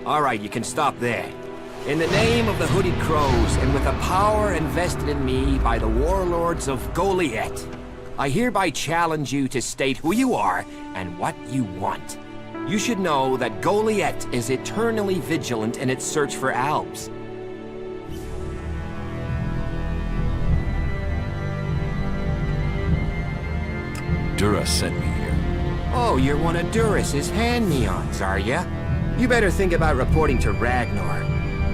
All right, you can stop there. In the name of the Hooded Crows, and with the power invested in me by the warlords of Goliet, I hereby challenge you to state who you are and what you want. You should know that Goliet is eternally vigilant in its search for Albs. Dura sent me here. Oh, you're one of Duras's hand-me-ons, are ya? You better think about reporting to Ragnar,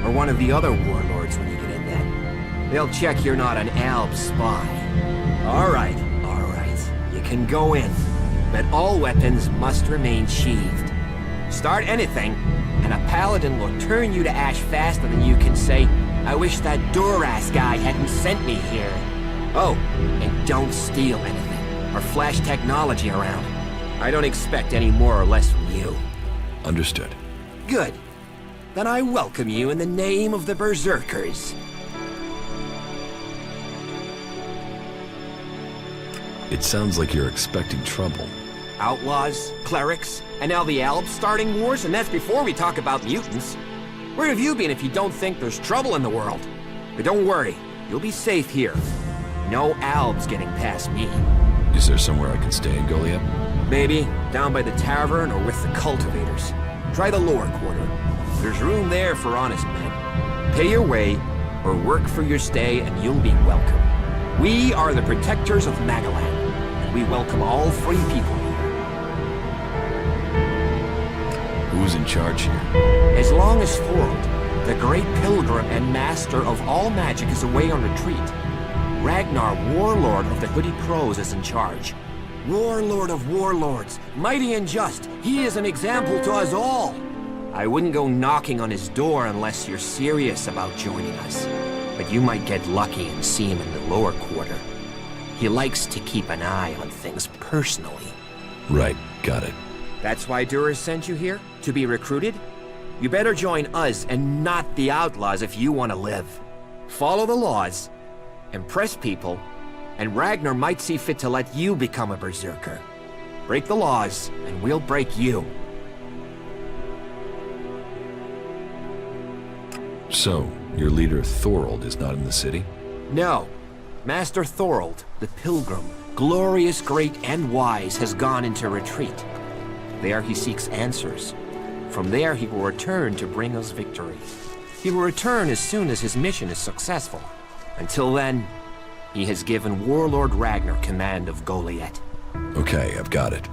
or one of the other warlords when you get in there. They'll check you're not an Alb spy. All right. You can go in, but all weapons must remain sheathed. Start anything, and a paladin will turn you to ash faster than you can say, I wish that Duras guy hadn't sent me here. Oh, and don't steal anything, or flash technology around. I don't expect any more or less from you. Understood. Good. Then I welcome you in the name of the Berserkers. It sounds like you're expecting trouble. Outlaws, clerics, and now the Albs starting wars, and that's before we talk about mutants. Where have you been if you don't think there's trouble in the world? But don't worry, you'll be safe here. No Albs getting past me. Is there somewhere I can stay in Golia? Maybe down by the tavern or with the cultivators. Try the lower quarter. There's room there for honest men. Pay your way, or work for your stay, and you'll be welcome. We are the protectors of Magaland, and we welcome all free people here. Who's in charge here? As long as Thorold, the great pilgrim and master of all magic, is away on retreat, Ragnar, warlord of the Hooded Crows, is in charge. Warlord of warlords, mighty and just, he is an example to us all. I wouldn't go knocking on his door unless you're serious about joining us. But you might get lucky and see him in the lower quarter. He likes to keep an eye on things personally. Right, got it. That's why Duras sent you here? To be recruited? You better join us and not the outlaws if you want to live. Follow the laws, impress people, and Ragnar might see fit to let you become a Berserker. Break the laws, and we'll break you. So, your leader Thorold is not in the city? No. Master Thorold, the Pilgrim, glorious, great, and wise, has gone into retreat. There he seeks answers. From there he will return to bring us victory. He will return as soon as his mission is successful. Until then, he has given Warlord Ragnar command of Goliet. Okay, I've got it.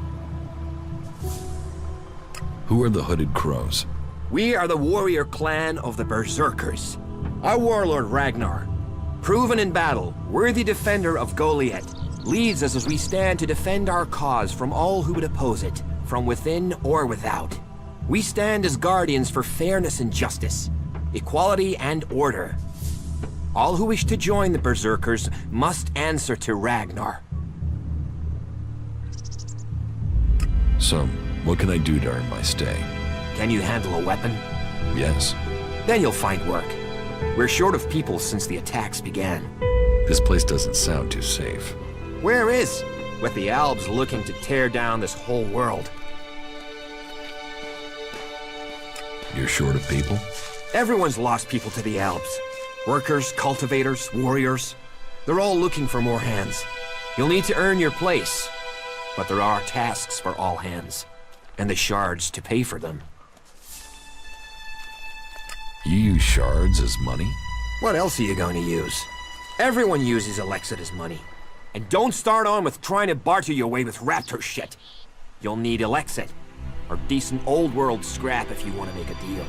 Who are the Hooded Crows? We are the warrior clan of the Berserkers. Our warlord Ragnar, proven in battle, worthy defender of Goliet, leads us as we stand to defend our cause from all who would oppose it, from within or without. We stand as guardians for fairness and justice, equality and order. All who wish to join the Berserkers must answer to Ragnar. So, what can I do during my stay? Can you handle a weapon? Yes. Then you'll find work. We're short of people since the attacks began. This place doesn't sound too safe. Where is? With the Albs looking to tear down this whole world. You're short of people? Everyone's lost people to the Albs. Workers, cultivators, warriors. They're all looking for more hands. You'll need to earn your place. But there are tasks for all hands. And the shards to pay for them. You use shards as money? What else are you going to use? Everyone uses Elex as money. And don't start on with trying to barter your way with raptor shit. You'll need Elex or decent old world scrap if you want to make a deal.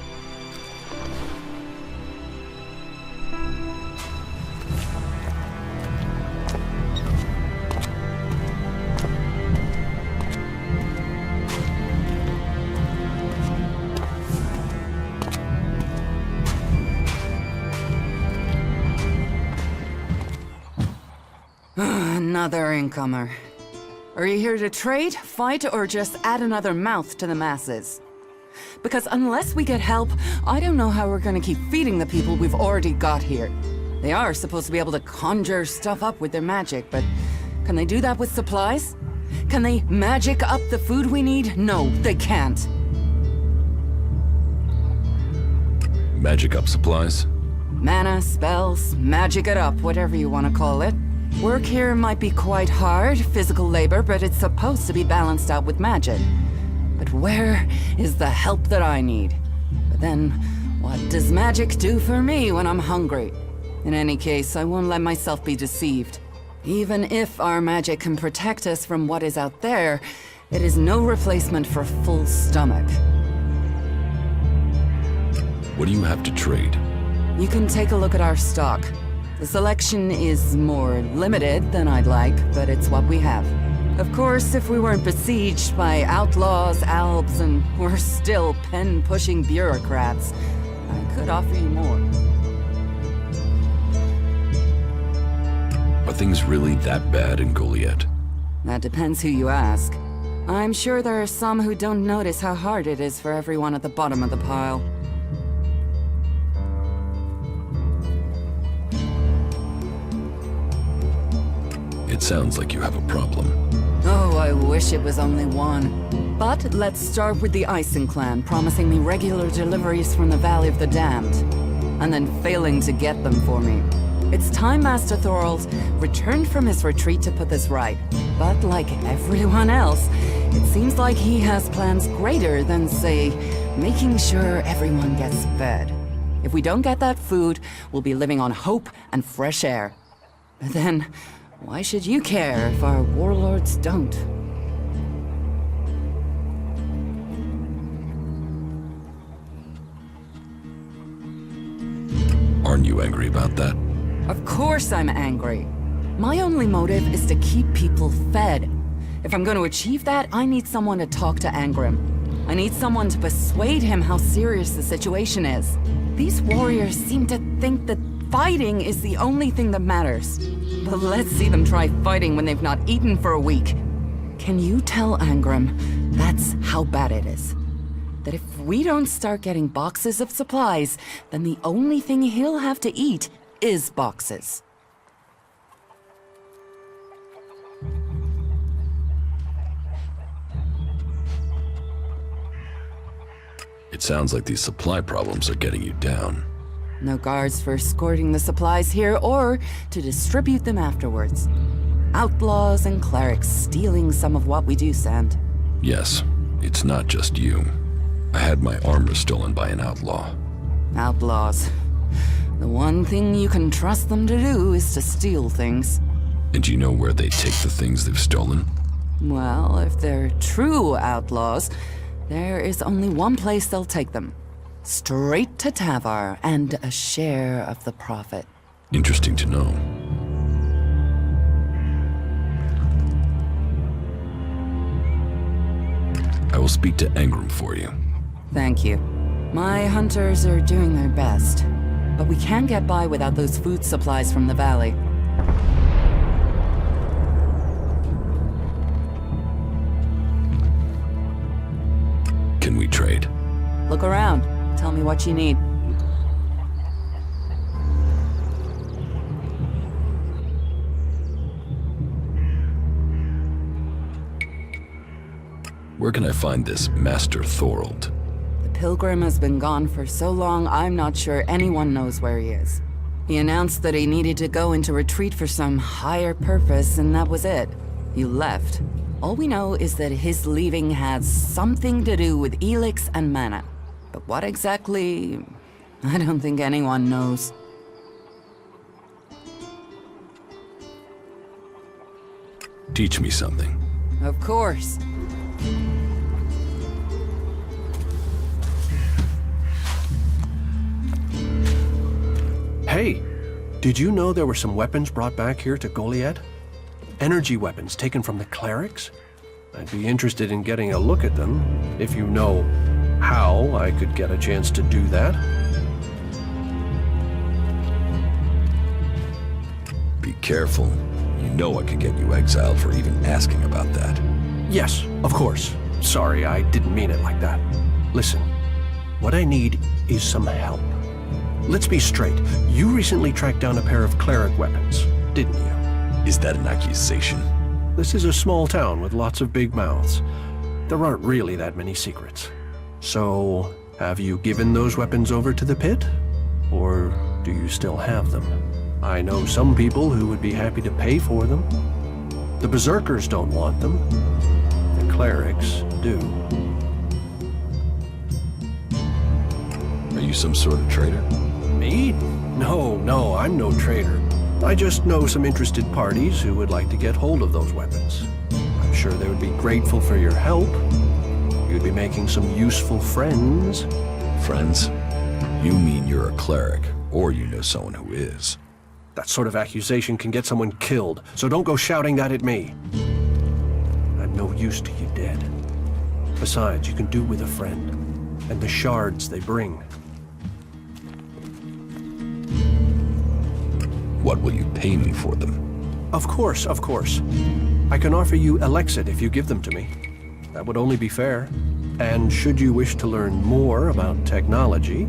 Another incomer. Are you here to trade, fight, or just add another mouth to the masses? Because unless we get help, I don't know how we're gonna keep feeding the people we've already got here. They are supposed to be able to conjure stuff up with their magic, but can they do that with supplies? Can they magic up the food we need? No, they can't. Magic up supplies? Mana, spells, magic it up, whatever you want to call it. Work here might be quite hard, physical labor, but it's supposed to be balanced out with magic. But where is the help that I need? But then, what does magic do for me when I'm hungry? In any case, I won't let myself be deceived. Even if our magic can protect us from what is out there, it is no replacement for a full stomach. What do you have to trade? You can take a look at our stock. The selection is more limited than I'd like, but it's what we have. Of course, if we weren't besieged by outlaws, albs, and we're still pen-pushing bureaucrats, I could offer you more. Are things really that bad in Goliet? That depends who you ask. I'm sure there are some who don't notice how hard it is for everyone at the bottom of the pile. It sounds like you have a problem. Oh, I wish it was only one. But let's start with the Ison clan, promising me regular deliveries from the Valley of the Damned, and then failing to get them for me. It's time Master Thorald returned from his retreat to put this right. But like everyone else, it seems like he has plans greater than, say, making sure everyone gets fed. If we don't get that food, we'll be living on hope and fresh air. But then, why should you care if our warlords don't? Aren't you angry about that? Of course I'm angry. My only motive is to keep people fed. If I'm going to achieve that, I need someone to talk to Angrim. I need someone to persuade him how serious the situation is. These warriors seem to think that fighting is the only thing that matters. But let's see them try fighting when they've not eaten for a week. Can you tell Angrim that's how bad it is? That if we don't start getting boxes of supplies, then the only thing he'll have to eat is boxes. It sounds like these supply problems are getting you down. No guards for escorting the supplies here or to distribute them afterwards. Outlaws and clerics stealing some of what we do send. Yes, it's not just you. I had my armor stolen by an outlaw. Outlaws. The one thing you can trust them to do is to steal things. And you know where they take the things they've stolen? Well, if they're true outlaws, there is only one place they'll take them. Straight to Tavar and a share of the profit. Interesting to know. I will speak to Angrim for you. Thank you. My hunters are doing their best, but we can't get by without those food supplies from the valley. Can we trade? Look around. Tell me what you need. Where can I find this Master Thorald? The Pilgrim has been gone for so long, I'm not sure anyone knows where he is. He announced that he needed to go into retreat for some higher purpose, and that was it. He left. All we know is that his leaving has something to do with Elex and mana. But what exactly, I don't think anyone knows. Teach me something. Of course. Hey, did you know there were some weapons brought back here to Goliet? Energy weapons taken from the clerics? I'd be interested in getting a look at them, if you know how I could get a chance to do that. Be careful. You know I could get you exiled for even asking about that. Yes, of course. Sorry, I didn't mean it like that. Listen, what I need is some help. Let's be straight. You recently tracked down a pair of cleric weapons, didn't you? Is that an accusation? This is a small town with lots of big mouths. There aren't really that many secrets. So, Have you given those weapons over to the pit? Or do you still have them? I know some people who would be happy to pay for them. The Berserkers don't want them. The clerics do. Are you some sort of traitor? Me? No, I'm no traitor. I just know some interested parties who would like to get hold of those weapons. I'm sure they would be grateful for your help. You'd be making some useful friends. Friends? You mean you're a cleric, or you know someone who is. That sort of accusation can get someone killed, so don't go shouting that at me. I'm no use to you dead. Besides, you can do with a friend, and the shards they bring. What will you pay me for them? Of course. I can offer you Elex if you give them to me. That would only be fair. And should you wish to learn more about technology,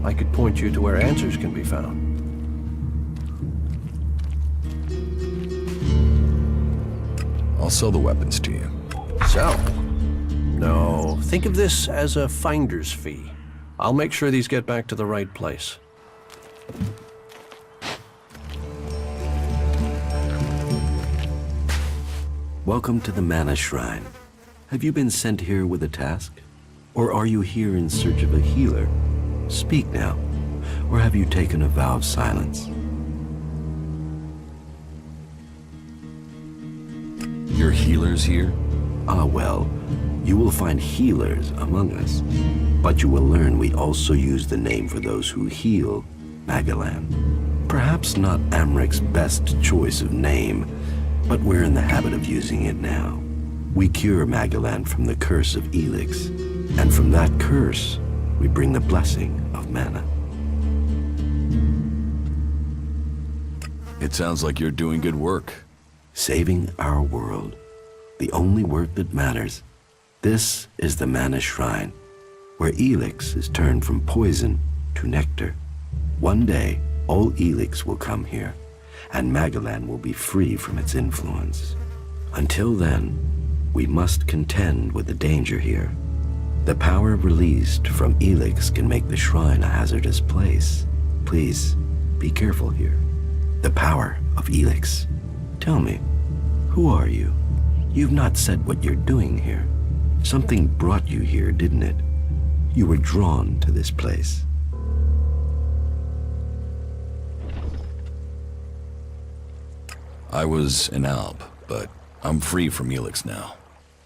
I could point you to where answers can be found. I'll sell the weapons to you. Sell? No, think of this as a finder's fee. I'll make sure these get back to the right place. Welcome to the Mana Shrine. Have you been sent here with a task? Or are you here in search of a healer? Speak now. Or have you taken a vow of silence? Your healers here? Ah, well, you will find healers among us. But you will learn we also use the name for those who heal, Magalan. Perhaps not Amric's best choice of name, but we're in the habit of using it now. We cure Magalan from the curse of Elex, and from that curse, we bring the blessing of mana. It sounds like you're doing good work. Saving our world, the only work that matters. This is the Mana Shrine, where Elex is turned from poison to nectar. One day, all Elex will come here, and Magalan will be free from its influence. Until then, we must contend with the danger here. The power released from Elex can make the shrine a hazardous place. Please, be careful here. The power of Elex. Tell me, who are you? You've not said what you're doing here. Something brought you here, didn't it? You were drawn to this place. I was an alb, but I'm free from Elex now.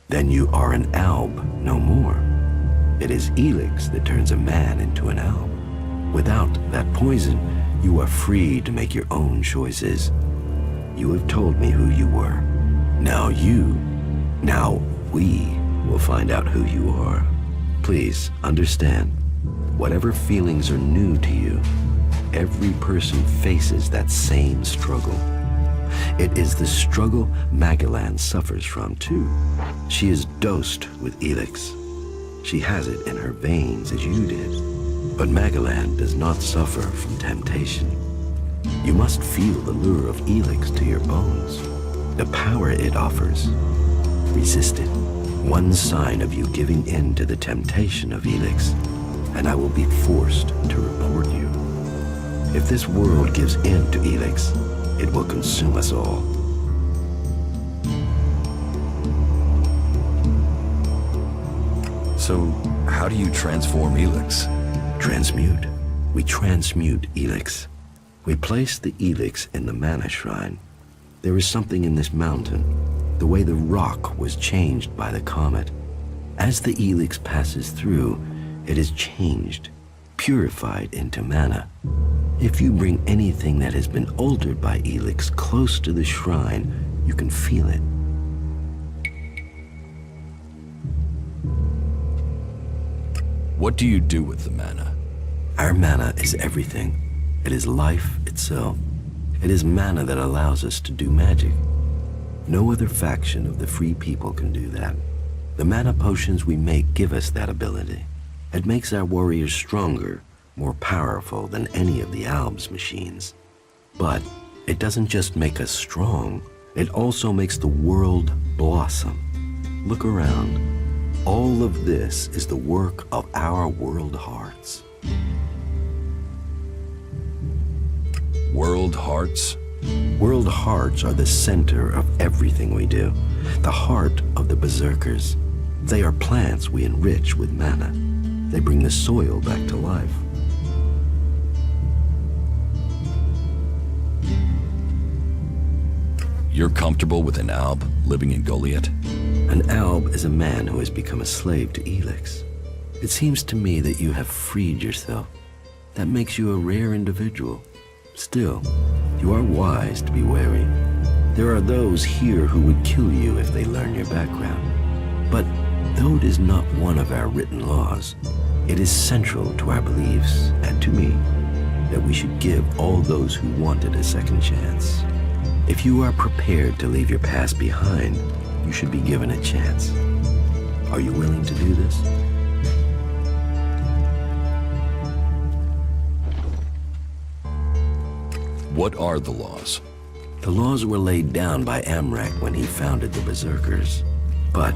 Then you are an alb no more. It is Elex that turns a man into an alb. Without that poison, you are free to make your own choices. You have told me who you were. Now we will find out who you are. Please understand, whatever feelings are new to you, every person faces that same struggle. It is the struggle Magalan suffers from too. She is dosed with Elex. She has it in her veins as you did. But Magalan does not suffer from temptation. You must feel the lure of Elex to your bones. The power it offers. Resist it. One sign of you giving in to the temptation of Elex, and I will be forced to report you. If this world gives in to Elex, it will consume us all. So, how do you transform Elex? Transmute. We transmute Elex. We place the Elex in the Mana Shrine. There is something in this mountain, the way the rock was changed by the comet. As the Elex passes through, it is changed, purified into mana. If you bring anything that has been altered by Elex close to the shrine, you can feel it. What do you do with the mana? Our mana is everything. It is life itself. It is mana that allows us to do magic. No other faction of the free people can do that. The mana potions we make give us that ability. It makes our warriors stronger, more powerful than any of the Alb's machines. But it doesn't just make us strong, it also makes the world blossom. Look around. All of this is the work of our world hearts. World hearts? World hearts are the center of everything we do, the heart of the Berserkers. They are plants we enrich with mana. They bring the soil back to life. You're comfortable with an alb living in Goliet? An alb is a man who has become a slave to Elex. It seems to me that you have freed yourself. That makes you a rare individual. Still, you are wise to be wary. There are those here who would kill you if they learn your background. But though it is not one of our written laws, it is central to our beliefs, and to me, that we should give all those who want it a second chance. If you are prepared to leave your past behind, you should be given a chance. Are you willing to do this? What are the laws? The laws were laid down by Amrak when he founded the Berserkers. But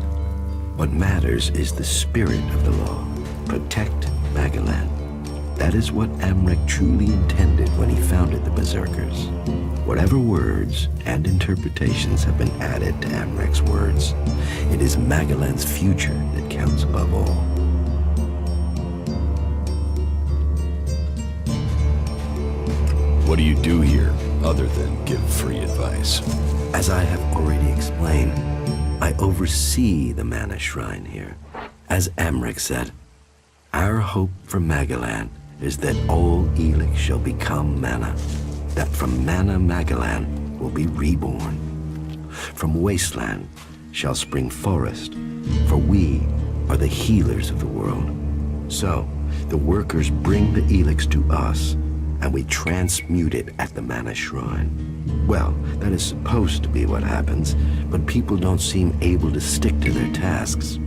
what matters is the spirit of the law. Protect Magalan. That is what Amrak truly intended when he founded the Berserkers. Whatever words and interpretations have been added to Amrak's words, it is Magalan's future that counts above all. What do you do here, other than give free advice? As I have already explained, I oversee the Mana Shrine here. As Amrak said, our hope for Magalan is that all Elex shall become Mana, that from Mana Magalan will be reborn. From Wasteland shall spring forest, for we are the healers of the world. So, the workers bring the Elex to us, and we transmute it at the Mana Shrine. Well, that is supposed to be what happens, but people don't seem able to stick to their tasks.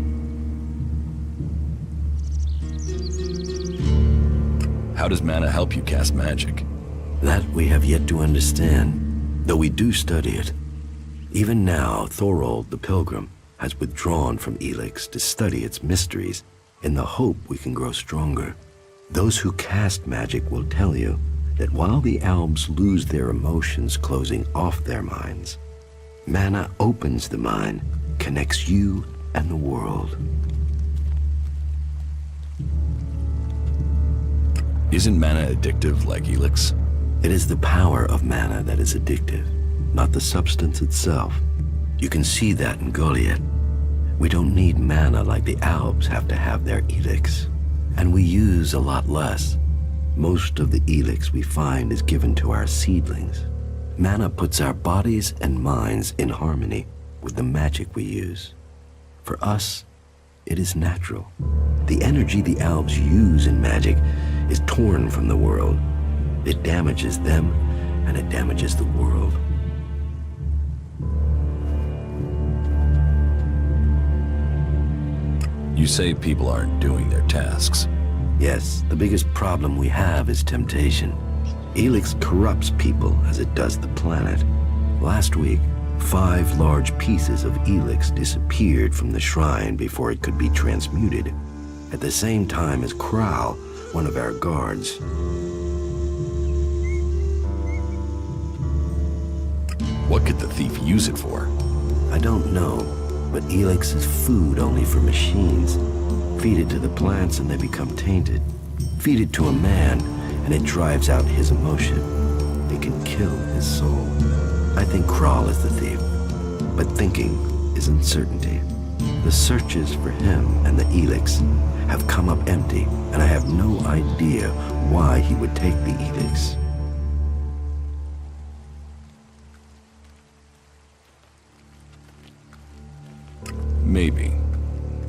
How does mana help you cast magic? That we have yet to understand, though we do study it. Even now, Thorold the Pilgrim has withdrawn from Elex to study its mysteries in the hope we can grow stronger. Those who cast magic will tell you that while the Albs lose their emotions closing off their minds, mana opens the mind, connects you and the world. Isn't mana addictive like Elex? It is the power of mana that is addictive, not the substance itself. You can see that in Goliet. We don't need mana like the Albs have to have their Elex. And we use a lot less. Most of the Elex we find is given to our seedlings. Mana puts our bodies and minds in harmony with the magic we use. For us, it is natural. The energy the Albs use in magic is torn from the world. It damages them, and it damages the world. You say people aren't doing their tasks. Yes, the biggest problem we have is temptation. Elex corrupts people as it does the planet. Last week, 5 large pieces of Elex disappeared from the shrine before it could be transmuted, at the same time as Kral, one of our guards. What could the thief use it for? I don't know, but Elex is food only for machines. Feed it to the plants and they become tainted. Feed it to a man and it drives out his emotion. It can kill his soul. I think Kral is the thief, but thinking is uncertainty. The searches for him and the Elex have come up empty, and I have no idea why he would take the Elex. Maybe.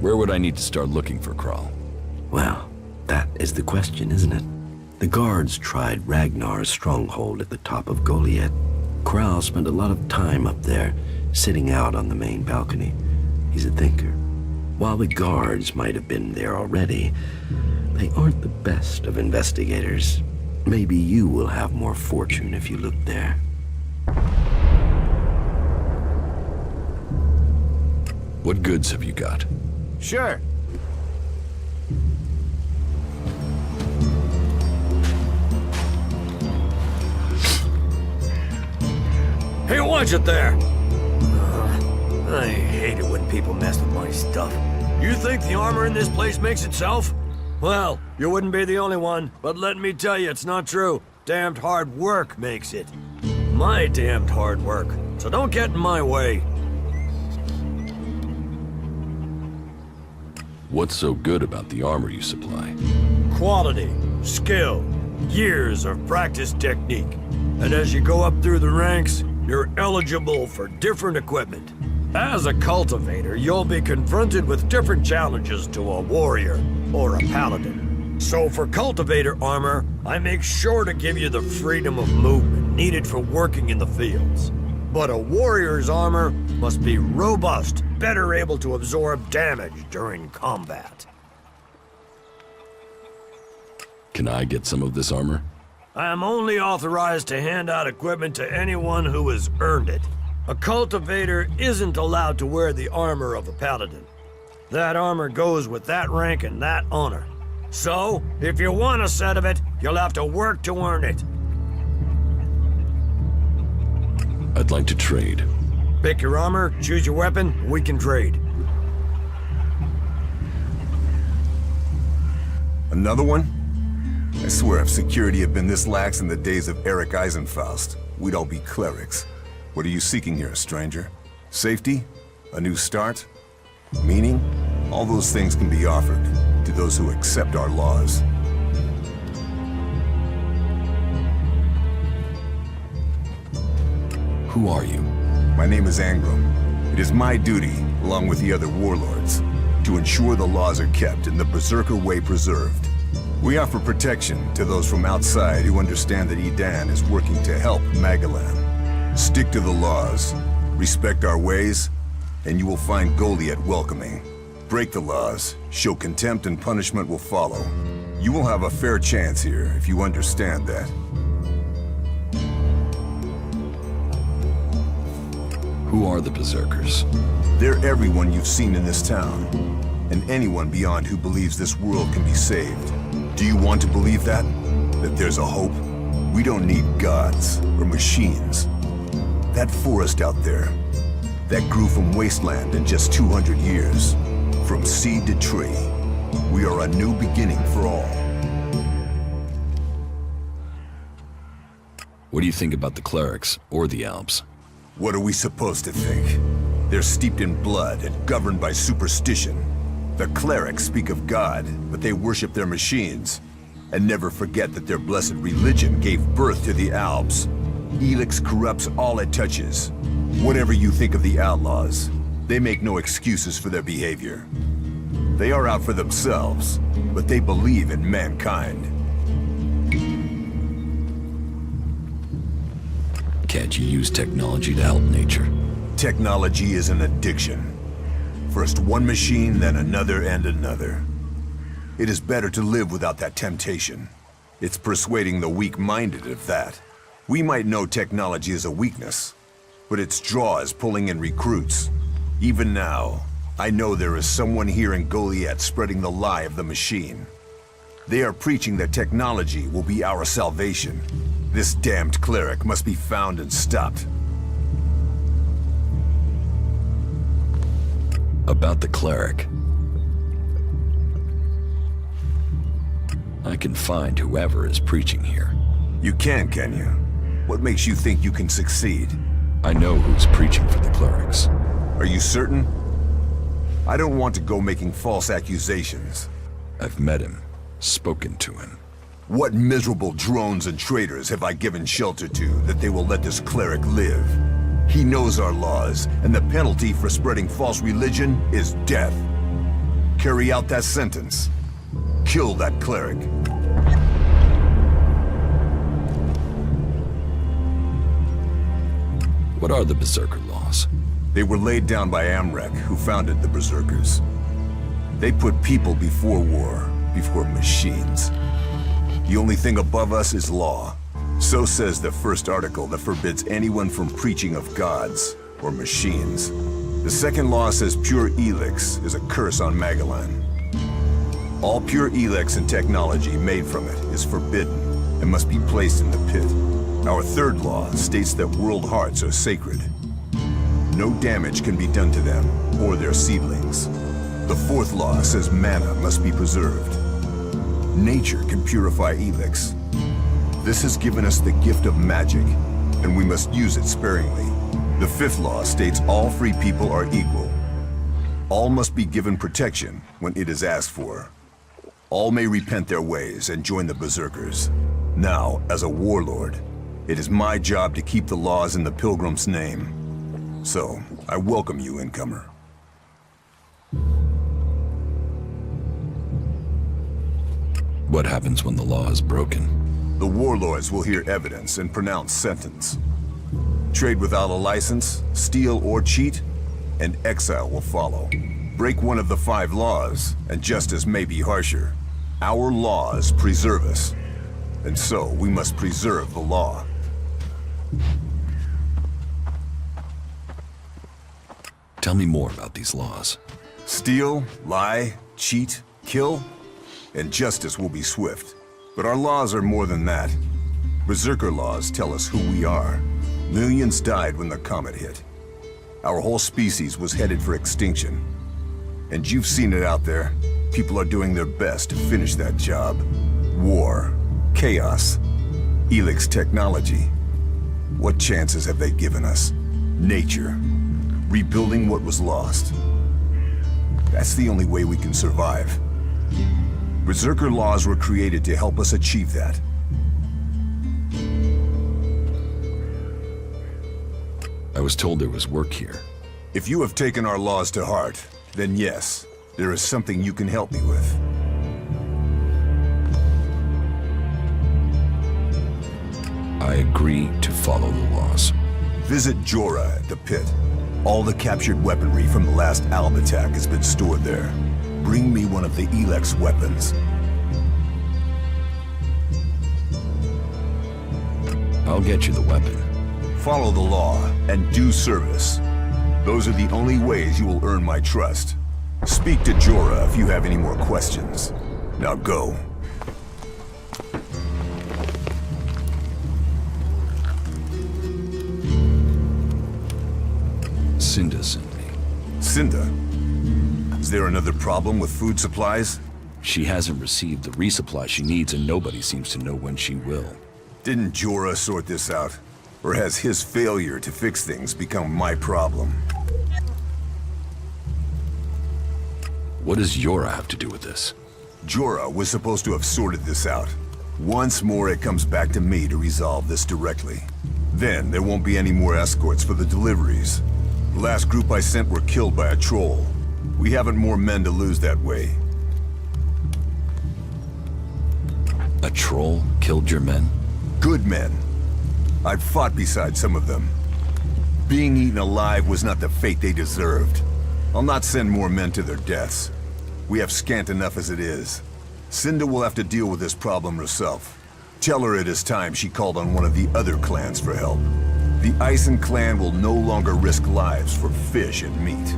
Where would I need to start looking for Kral? Well, that is the question, isn't it? The guards tried Ragnar's stronghold at the top of Goliet. Kral spent a lot of time up there, sitting out on the main balcony. He's a thinker. While the guards might have been there already, they aren't the best of investigators. Maybe you will have more fortune if you look there. What goods have you got? Sure. Hey, watch it there! I hate it when people mess with my stuff. You think the armor in this place makes itself? Well, you wouldn't be the only one, but let me tell you, it's not true. Damned hard work makes it. My damned hard work. So don't get in my way. What's so good about the armor you supply? Quality, skill, years of practice technique. And as you go up through the ranks, you're eligible for different equipment. As a cultivator, you'll be confronted with different challenges to a warrior or a paladin. So for cultivator armor, I make sure to give you the freedom of movement needed for working in the fields. But a warrior's armor must be robust, better able to absorb damage during combat. Can I get some of this armor? I am only authorized to hand out equipment to anyone who has earned it. A cultivator isn't allowed to wear the armor of a paladin. That armor goes with that rank and that honor. So, if you want a set of it, you'll have to work to earn it. I'd like to trade. Pick your armor, choose your weapon, we can trade. Another one? I swear if security had been this lax in the days of Eric Eisenfaust, we'd all be clerics. What are you seeking here, stranger? Safety? A new start? Meaning? All those things can be offered to those who accept our laws. Who are you? My name is Angrim. It is my duty, along with the other warlords, to ensure the laws are kept and the Berserker way preserved. We offer protection to those from outside who understand that Edan is working to help Magalan. Stick to the laws, respect our ways, and you will find Goliet welcoming. Break the laws, show contempt, and punishment will follow. You will have a fair chance here if you understand that. Who are the Berserkers? They're everyone you've seen in this town, and anyone beyond who believes this world can be saved. Do you want to believe that? That there's a hope? We don't need gods or machines. That forest out there, that grew from wasteland in just 200 years. From seed to tree, we are a new beginning for all. What do you think about the clerics or the Alps? What are we supposed to think? They're steeped in blood and governed by superstition. The clerics speak of God, but they worship their machines. And never forget that their blessed religion gave birth to the Alps. Elex corrupts all it touches. Whatever you think of the outlaws, they make no excuses for their behavior. They are out for themselves, but they believe in mankind. Can't you use technology to help nature? Technology is an addiction. First one machine, then another and another. It is better to live without that temptation. It's persuading the weak-minded of that. We might know technology is a weakness, but its draw is pulling in recruits. Even now, I know there is someone here in Goliet spreading the lie of the machine. They are preaching that technology will be our salvation. This damned cleric must be found and stopped. About the cleric. I can find whoever is preaching here. You can you? What makes you think you can succeed? I know who's preaching for the clerics. Are you certain? I don't want to go making false accusations. I've met him, spoken to him. What miserable drones and traitors have I given shelter to that they will let this cleric live? He knows our laws, and the penalty for spreading false religion is death. Carry out that sentence. Kill that cleric. What are the Berserker laws? They were laid down by Amrek, who founded the Berserkers. They put people before war, before machines. The only thing above us is law. So says the first article that forbids anyone from preaching of gods or machines. The second law says pure Elex is a curse on Magellan. All pure Elex and technology made from it is forbidden and must be placed in the pit. Our third law states that world hearts are sacred. No damage can be done to them or their seedlings. The fourth law says mana must be preserved. Nature can purify Elex. This has given us the gift of magic, and we must use it sparingly. The fifth law states all free people are equal. All must be given protection when it is asked for. All may repent their ways and join the Berserkers. Now, as a warlord, it is my job to keep the laws in the Pilgrim's name. So, I welcome you, incomer. What happens when the law is broken? The warlords will hear evidence and pronounce sentence. Trade without a license, steal or cheat, and exile will follow. Break one of the 5 laws, and justice may be harsher. Our laws preserve us, and so we must preserve the law. Tell me more about these laws. Steal, lie, cheat, kill, and justice will be swift. But our laws are more than that. Berserker laws tell us who we are. Millions died when the comet hit. Our whole species was headed for extinction. And you've seen it out there. People are doing their best to finish that job. War, chaos, Elex technology. What chances have they given us? Nature. Rebuilding what was lost. That's the only way we can survive. Berserker laws were created to help us achieve that. I was told there was work here. If you have taken our laws to heart, then yes, there is something you can help me with. I agree to follow the laws. Visit Jorah at the pit. All the captured weaponry from the last Alb attack has been stored there. Bring me one of the Elex weapons. I'll get you the weapon. Follow the law and do service. Those are the only ways you will earn my trust. Speak to Jorah if you have any more questions. Now go. Cinda sent me. Cinda? Is there another problem with food supplies? She hasn't received the resupply she needs, and nobody seems to know when she will. Didn't Jorah sort this out? Or has his failure to fix things become my problem? What does Jorah have to do with this? Jorah was supposed to have sorted this out. Once more, it comes back to me to resolve this directly. Then, there won't be any more escorts for the deliveries. The last group I sent were killed by a troll. We haven't more men to lose that way. A troll killed your men? Good men. I've fought beside some of them. Being eaten alive was not the fate they deserved. I'll not send more men to their deaths. We have scant enough as it is. Cinda will have to deal with this problem herself. Tell her it is time she called on one of the other clans for help. The Ison clan will no longer risk lives for fish and meat.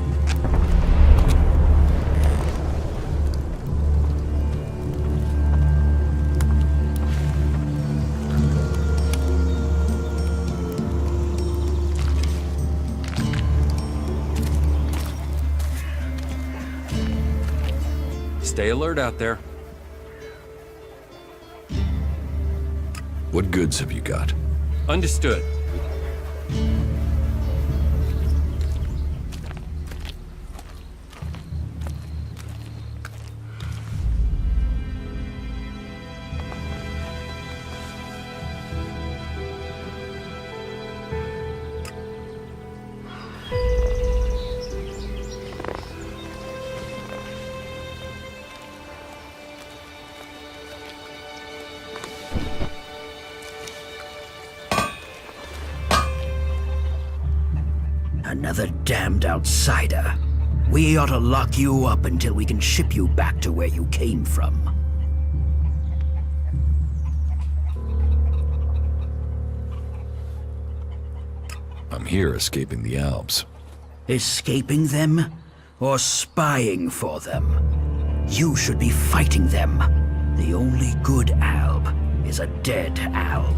Stay alert out there. What goods have you got? Understood. Another damned outsider. We ought to lock you up until we can ship you back to where you came from. I'm here escaping the Alps. Escaping them? Or spying for them? You should be fighting them. The only good alb is a dead alb.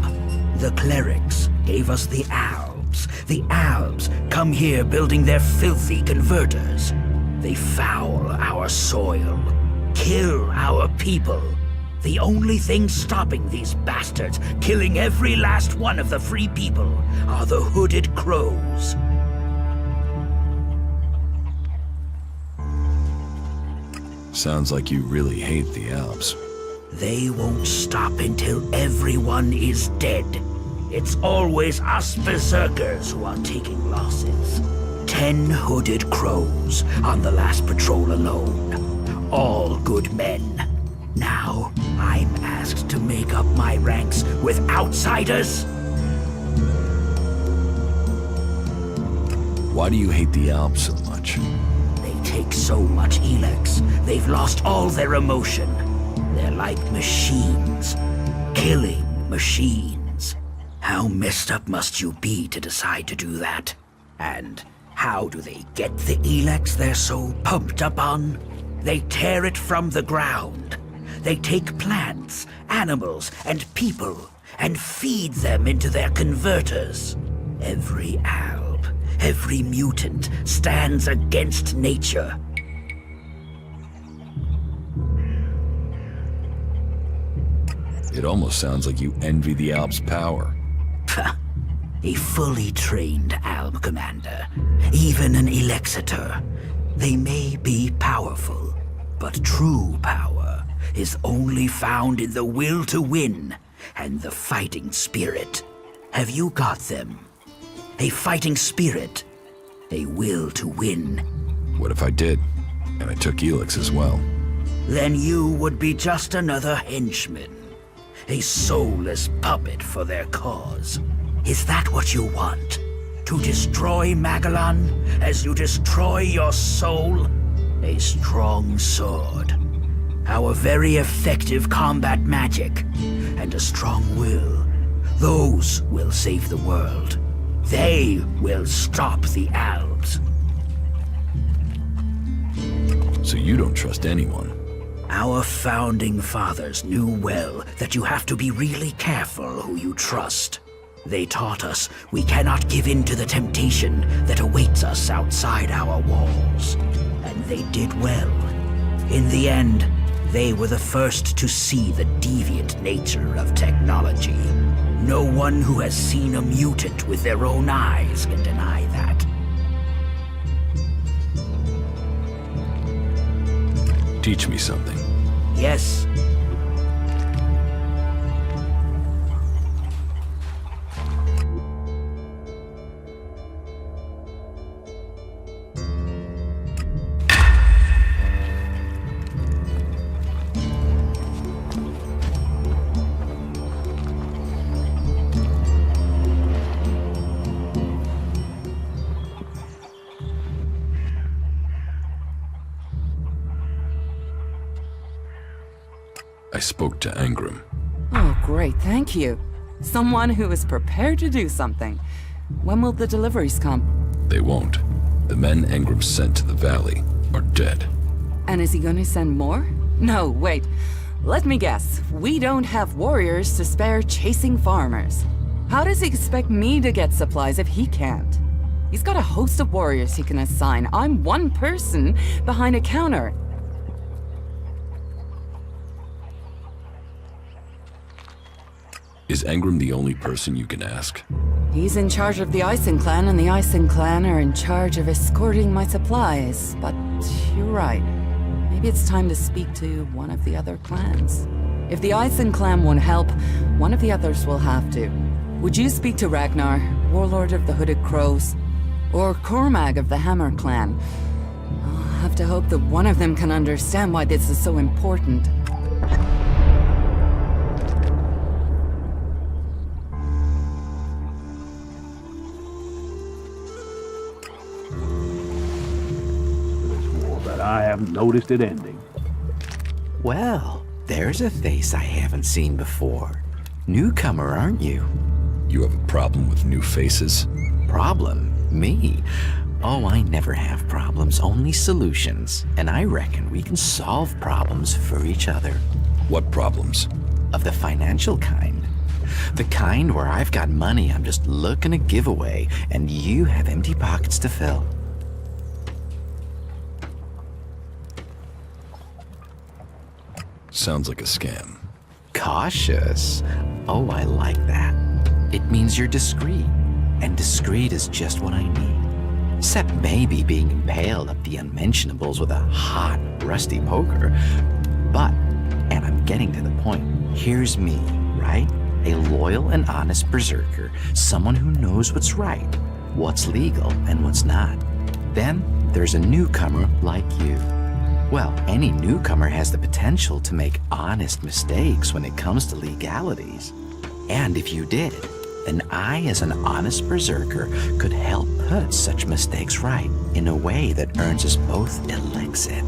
The clerics gave us the albs. The albs come here building their filthy converters. They foul our soil, kill our people. The only thing stopping these bastards killing every last one of the free people are the hooded crows. Sounds like you really hate the Alps. They won't stop until everyone is dead. It's always us Berserkers who are taking losses. 10 hooded crows on the last patrol alone. All good men. Now, I'm asked to make up my ranks with outsiders? Why do you hate the Alps so much? They take so much Elex, they've lost all their emotion. They're like machines. Killing machines. How messed up must you be to decide to do that? And how do they get the Elex they're so pumped up on? They tear it from the ground. They take plants, animals, and people, and feed them into their converters. Every alb, every mutant stands against nature. It almost sounds like you envy the Alps' power. A fully trained alb commander, even an Elexitor. They may be powerful, but true power is only found in the will to win and the fighting spirit. Have you got them? A fighting spirit, a will to win. What if I did, and I took Elex as well? Then you would be just another henchman. A soulless puppet for their cause. Is that what you want? To destroy Magellan as you destroy your soul? A strong sword. Our very effective combat magic. And a strong will. Those will save the world. They will stop the Albs. So you don't trust anyone? Our founding fathers knew well that you have to be really careful who you trust. They taught us we cannot give in to the temptation that awaits us outside our walls. And they did well. In the end, they were the first to see the deviant nature of technology. No one who has seen a mutant with their own eyes can deny that. Teach me something. Yes. I spoke to Angrim. Oh, great, thank you. Someone who is prepared to do something. When will the deliveries come? They won't. The men Angrim sent to the valley are dead. And is he going to send more? No, wait. Let me guess. We don't have warriors to spare chasing farmers. How does he expect me to get supplies if he can't? He's got a host of warriors he can assign. I'm one person behind a counter. Is Angrim the only person you can ask? He's in charge of the Icing Clan, and the Icing Clan are in charge of escorting my supplies. But you're right. Maybe it's time to speak to one of the other clans. If the Icing Clan won't help, one of the others will have to. Would you speak to Ragnar, Warlord of the Hooded Crows? Or Cormag of the Hammer Clan? I'll have to hope that one of them can understand why this is so important. I haven't noticed it ending. Well, there's a face I haven't seen before. Newcomer, aren't you? You have a problem with new faces? Problem? Me? Oh, I never have problems, only solutions. And I reckon we can solve problems for each other. What problems? Of the financial kind. The kind where I've got money I'm just looking to give away, and you have empty pockets to fill. Sounds like a scam. Cautious? Oh, I like that. It means you're discreet, and discreet is just what I need. Except maybe being impaled up the unmentionables with a hot, rusty poker. But, and I'm getting to the point, here's me, right? A loyal and honest berserker, someone who knows what's right, what's legal and what's not. Then there's a newcomer like you. Well, any newcomer has the potential to make honest mistakes when it comes to legalities. And if you did, then I, as an honest berserker, could help put such mistakes right in a way that earns us both Elexit.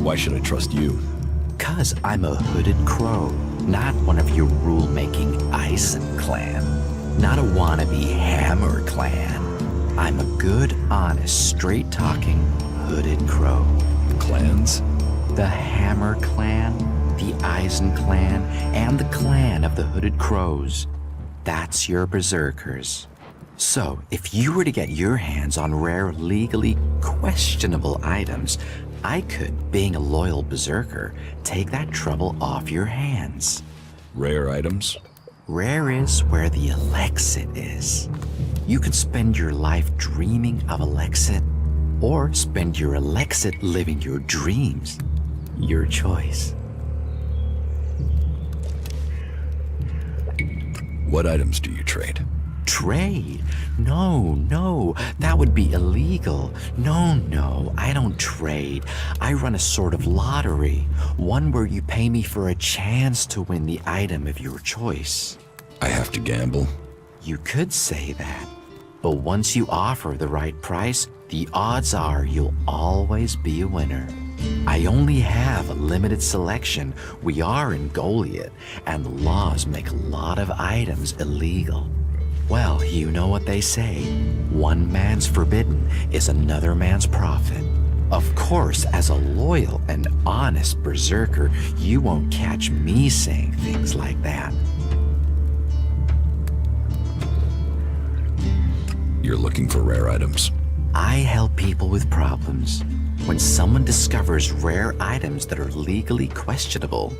Why should I trust you? 'Cause I'm a hooded crow, not one of your rule-making Ison clan, not a wannabe Hammer clan. I'm a good, honest, straight-talking, hooded crow. Clans? The Hammer clan, the Eisen clan, and the clan of the Hooded Crows. That's your berserkers. So, if you were to get your hands on rare, legally questionable items, I could, being a loyal berserker, take that trouble off your hands. Rare items? Rare is where the Elexit is. You could spend your life dreaming of Elexit, or spend your Elexit living your dreams. Your choice. What items do you trade? Trade? No, that would be illegal. No, I don't trade. I run a sort of lottery, one where you pay me for a chance to win the item of your choice. I have to gamble? You could say that, but once you offer the right price, the odds are you'll always be a winner. I only have a limited selection. We are in Goliet, and the laws make a lot of items illegal. Well, you know what they say. One man's forbidden is another man's profit. Of course, as a loyal and honest berserker, you won't catch me saying things like that. You're looking for rare items? I help people with problems. When someone discovers rare items that are legally questionable,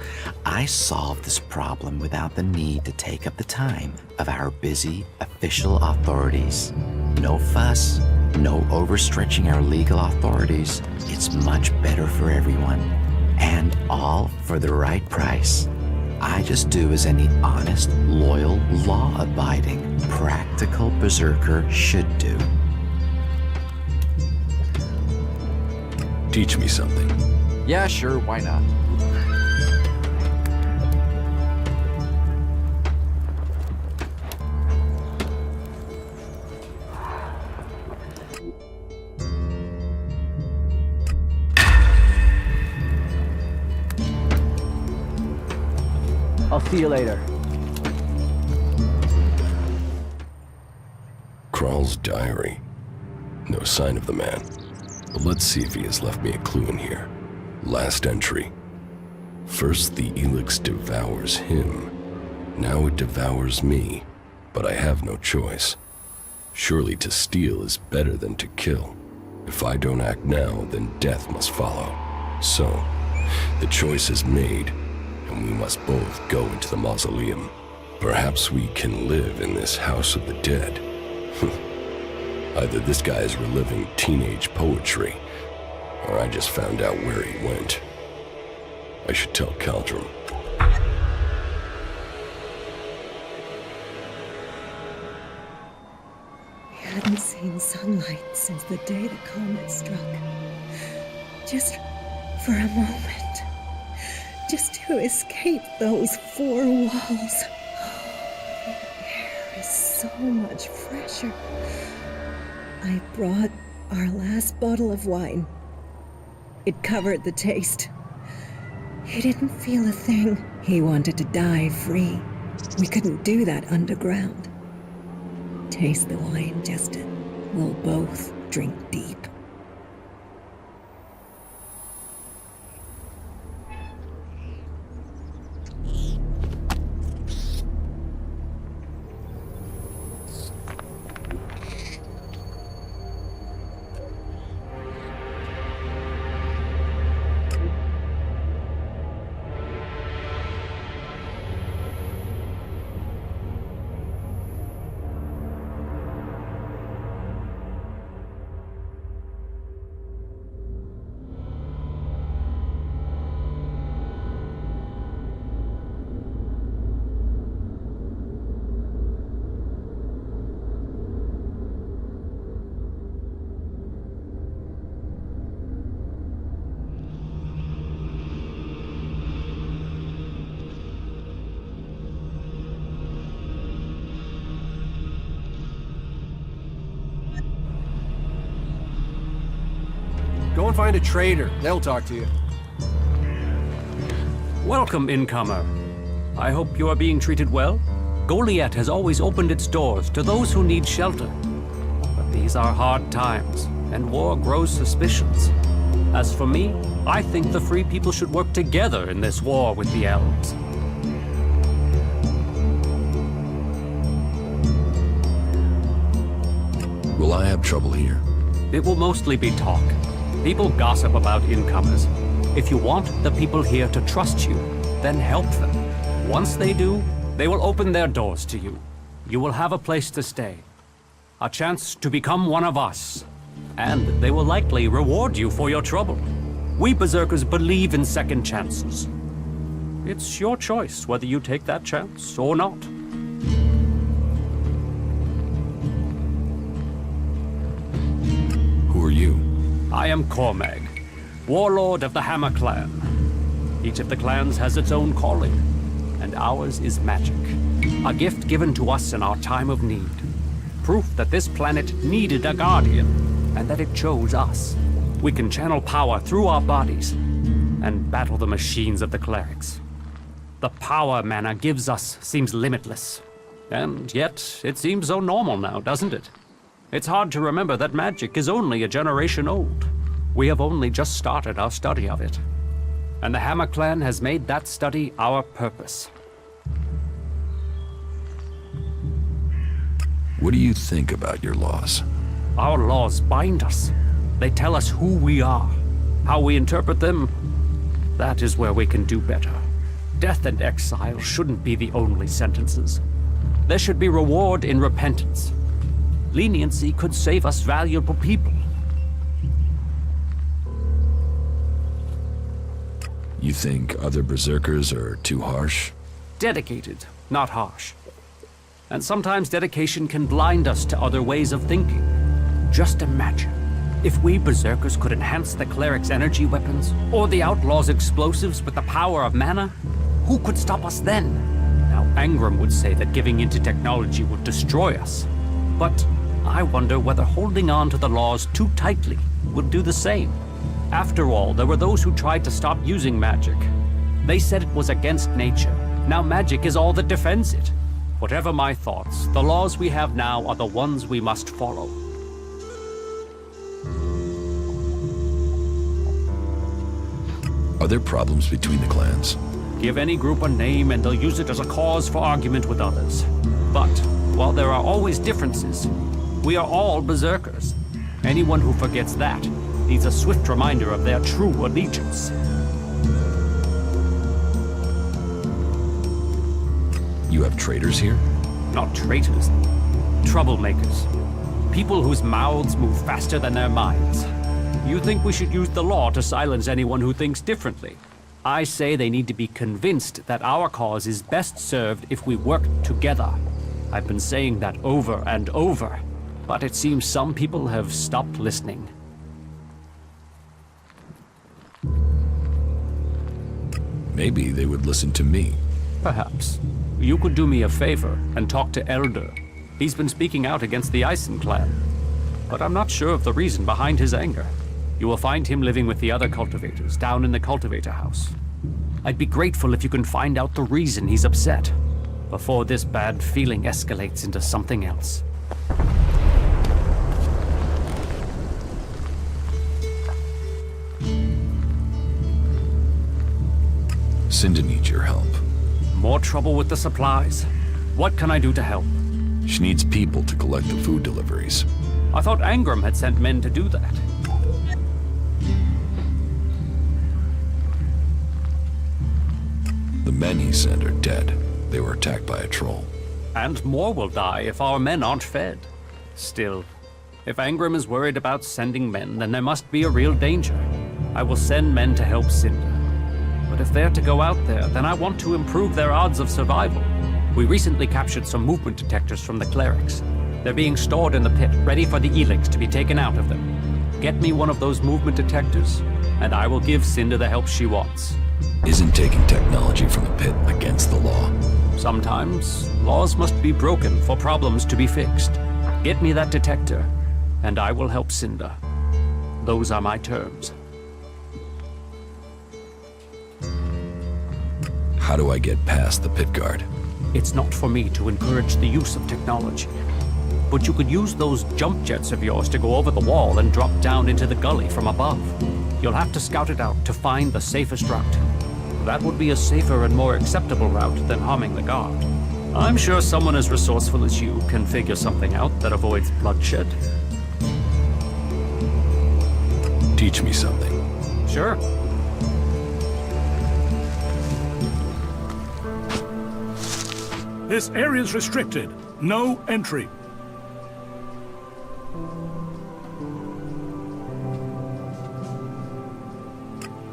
I solve this problem without the need to take up the time of our busy official authorities. No fuss, no overstretching our legal authorities. It's much better for everyone, and all for the right price. I just do as any honest, loyal, law-abiding, practical berserker should do. Teach me something. Yeah, sure, why not? I'll see you later. Kral's diary. No sign of the man. But let's see if he has left me a clue in here. Last entry. First the Elex devours him. Now it devours me. But I have no choice. Surely to steal is better than to kill. If I don't act now, then death must follow. So, the choice is made, and we must both go into the mausoleum. Perhaps we can live in this house of the dead. Either this guy is reliving teenage poetry, or I just found out where he went. I should tell Caldrim. He hadn't seen sunlight since the day the comet struck. Just for a moment. Just to escape those four walls. The air is so much fresher. I brought our last bottle of wine. It covered the taste. He didn't feel a thing. He wanted to die free. We couldn't do that underground. Taste the wine, Justin. We'll both drink deep. Go and find a traitor. They'll talk to you. Welcome, incomer. I hope you are being treated well. Goliet has always opened its doors to those who need shelter. But these are hard times, and war grows suspicious. As for me, I think the free people should work together in this war with the elves. Will I have trouble here? It will mostly be talk. People gossip about incomers. If you want the people here to trust you, then help them. Once they do, they will open their doors to you. You will have a place to stay. A chance to become one of us. And they will likely reward you for your trouble. We Berserkers believe in second chances. It's your choice whether you take that chance or not. Who are you? I am Cormag, warlord of the Hammer Clan. Each of the clans has its own calling, and ours is magic. A gift given to us in our time of need. Proof that this planet needed a guardian, and that it chose us. We can channel power through our bodies, and battle the machines of the clerics. The power mana gives us seems limitless, and yet it seems so normal now, doesn't it? It's hard to remember that magic is only a generation old. We have only just started our study of it. And the Hammer Clan has made that study our purpose. What do you think about your laws? Our laws bind us. They tell us who we are. How we interpret them, that is where we can do better. Death and exile shouldn't be the only sentences. There should be reward in repentance. Leniency could save us valuable people. You think other Berserkers are too harsh? Dedicated, not harsh. And sometimes dedication can blind us to other ways of thinking. Just imagine, if we Berserkers could enhance the cleric's energy weapons, or the outlaws' explosives with the power of mana, who could stop us then? Now, Angrim would say that giving into technology would destroy us. But I wonder whether holding on to the laws too tightly would do the same. After all, there were those who tried to stop using magic. They said it was against nature. Now magic is all that defends it. Whatever my thoughts, the laws we have now are the ones we must follow. Are there problems between the clans? Give any group a name and they'll use it as a cause for argument with others. But, while there are always differences, we are all Berserkers. Anyone who forgets that needs a swift reminder of their true allegiance. You have traitors here? Not traitors. Troublemakers. People whose mouths move faster than their minds. You think we should use the law to silence anyone who thinks differently? I say they need to be convinced that our cause is best served if we work together. I've been saying that over and over, but it seems some people have stopped listening. Maybe they would listen to me. Perhaps. You could do me a favor and talk to Elder. He's been speaking out against the Ison clan. But I'm not sure of the reason behind his anger. You will find him living with the other cultivators down in the cultivator house. I'd be grateful if you can find out the reason he's upset. before this bad feeling escalates into something else. Cinda needs your help. More trouble with the supplies? What can I do to help? She needs people to collect the food deliveries. I thought Angrim had sent men to do that. The men he sent are dead. They were attacked by a troll. And more will die if our men aren't fed. Still, if Angrim is worried about sending men, then there must be a real danger. I will send men to help Cinda. But if they're to go out there, then I want to improve their odds of survival. We recently captured some movement detectors from the clerics. They're being stored in the pit, ready for the Elex to be taken out of them. Get me one of those movement detectors, and I will give Cinda the help she wants. Isn't taking technology from the pit against the law? Sometimes, laws must be broken for problems to be fixed. Get me that detector, and I will help Cinda. Those are my terms. How do I get past the pit guard? It's not for me to encourage the use of technology. But you could use those jump jets of yours to go over the wall and drop down into the gully from above. You'll have to scout it out to find the safest route. That would be a safer and more acceptable route than harming the guard. I'm sure someone as resourceful as you can figure something out that avoids bloodshed. Teach me something. Sure. This area's restricted. No entry.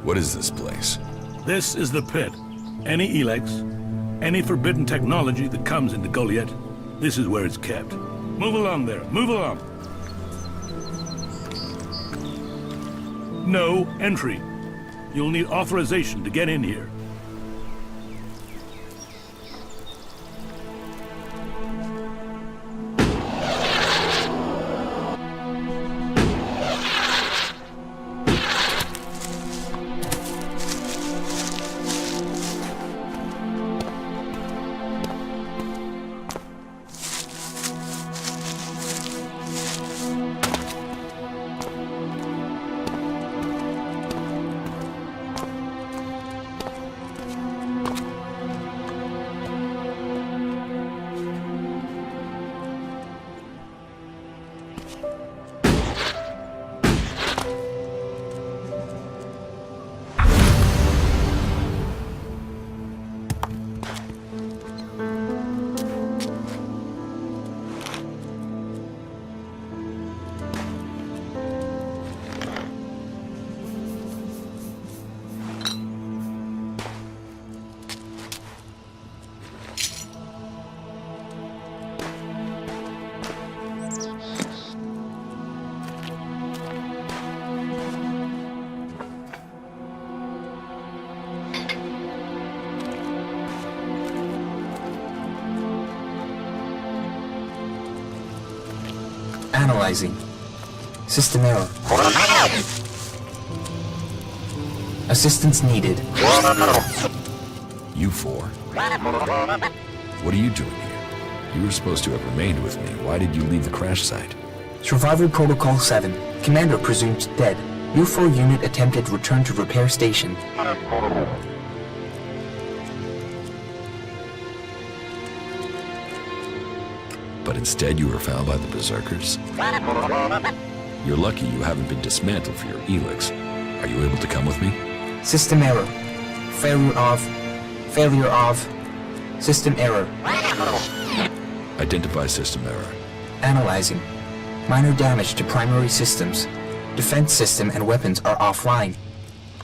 What is this place? This is the pit. Any Elex, any forbidden technology that comes into Goliet, this is where it's kept. Move along there, move along. No entry. You'll need authorization to get in here. Analyzing. System error. Assistance needed. You four? What are you doing here? You were supposed to have remained with me. Why did you leave the crash site? Survival Protocol 7. Commander presumed dead. U4 unit attempted return to repair station. But instead you were found by the Berserkers? You're lucky you haven't been dismantled for your Elex. Are you able to come with me? System error. Failure of. System error. Identify system error. Analyzing. Minor damage to primary systems. Defense system and weapons are offline.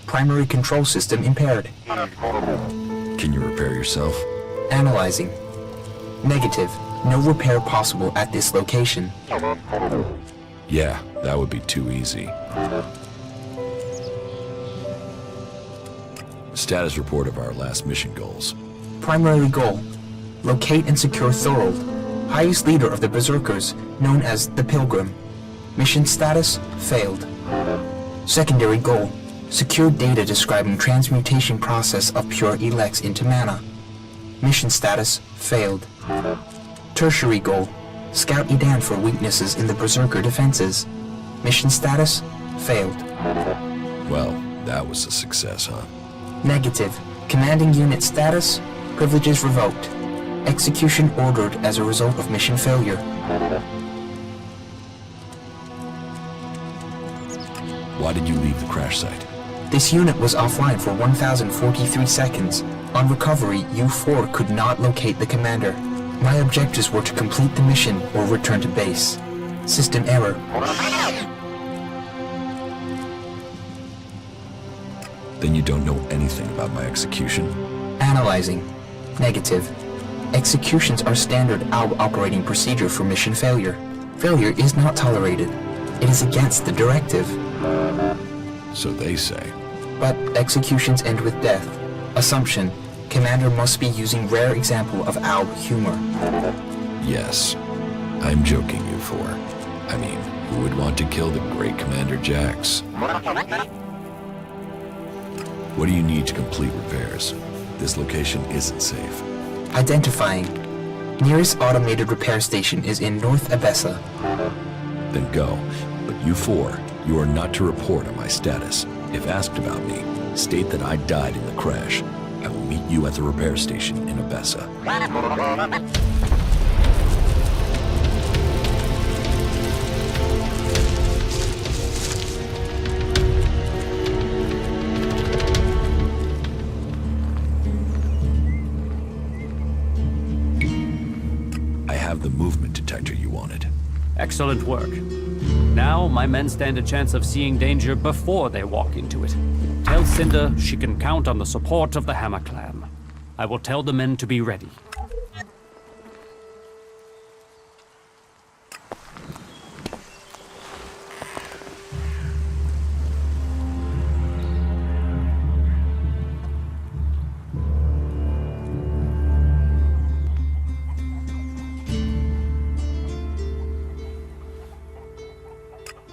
Primary control system impaired. Can you repair yourself? Analyzing. Negative. No repair possible at this location. Yeah, that would be too easy. Status report of our last mission goals. Primary goal. Locate and secure Thorold, highest leader of the Berserkers, known as the Pilgrim. Mission status, failed. Secondary goal. Secure data describing transmutation process of pure Elex into mana. Mission status, failed. Tertiary goal, scout Edan for weaknesses in the Berserker defenses. Mission status, failed. Well, that was a success, huh? Negative. Commanding unit status, privileges revoked. Execution ordered as a result of mission failure. Why did you leave the crash site? This unit was offline for 1,043 seconds. On recovery, U-4 could not locate the commander. My objectives were to complete the mission or return to base. System error. Then you don't know anything about my execution? Analyzing. Negative. Executions are standard ALB operating procedure for mission failure. Failure is not tolerated. It is against the directive. So they say. But executions end with death. Assumption. Commander must be using rare example of ALB humor. Yes. I'm joking, U4. I mean, who would want to kill the great Commander Jax? What do you need to complete repairs? This location isn't safe. Identifying. Nearest automated repair station is in North Abessa. Then go. But U4, you are not to report on my status. If asked about me, state that I died in the crash. I will meet you at the repair station in Abessa. I have the movement detector you wanted. Excellent work. Now, my men stand a chance of seeing danger before they walk into it. Tell Cinder she can count on the support of the Hammer Clan. I will tell the men to be ready.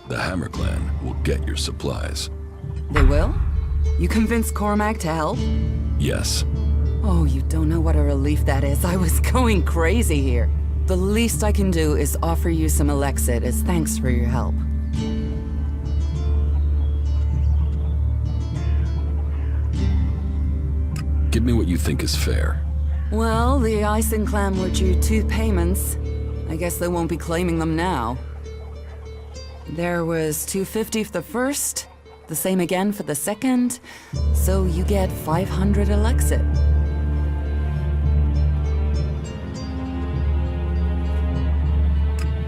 The Hammer Clan will get your supplies. They will? You convinced Cormac to help? Yes. Oh, you don't know what a relief that is. I was going crazy here. The least I can do is offer you some Elexit as thanks for your help. Give me what you think is fair. Well, the Ison clan were due 2 payments. I guess they won't be claiming them now. There was $250 for the first, the same again for the second, so you get 500 Elexit.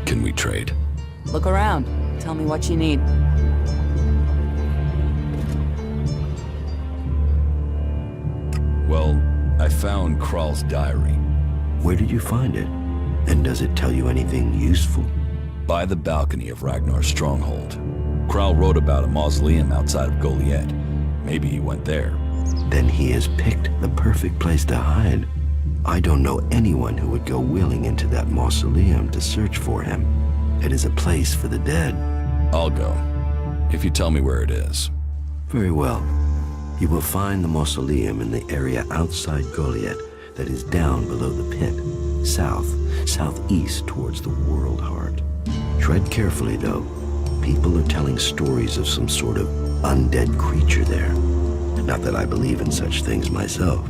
Can we trade? Look around. Tell me what you need. Well, I found Kral's diary. Where did you find it? And does it tell you anything useful? By the balcony of Ragnar's stronghold. Kral wrote about a mausoleum outside of Goliet. Maybe he went there. Then he has picked the perfect place to hide. I don't know anyone who would go willing into that mausoleum to search for him. It is a place for the dead. I'll go, if you tell me where it is. Very well. You will find the mausoleum in the area outside Goliet that is down below the pit, southeast towards the world heart. Tread carefully, though. People are telling stories of some sort of undead creature there. Not that I believe in such things myself.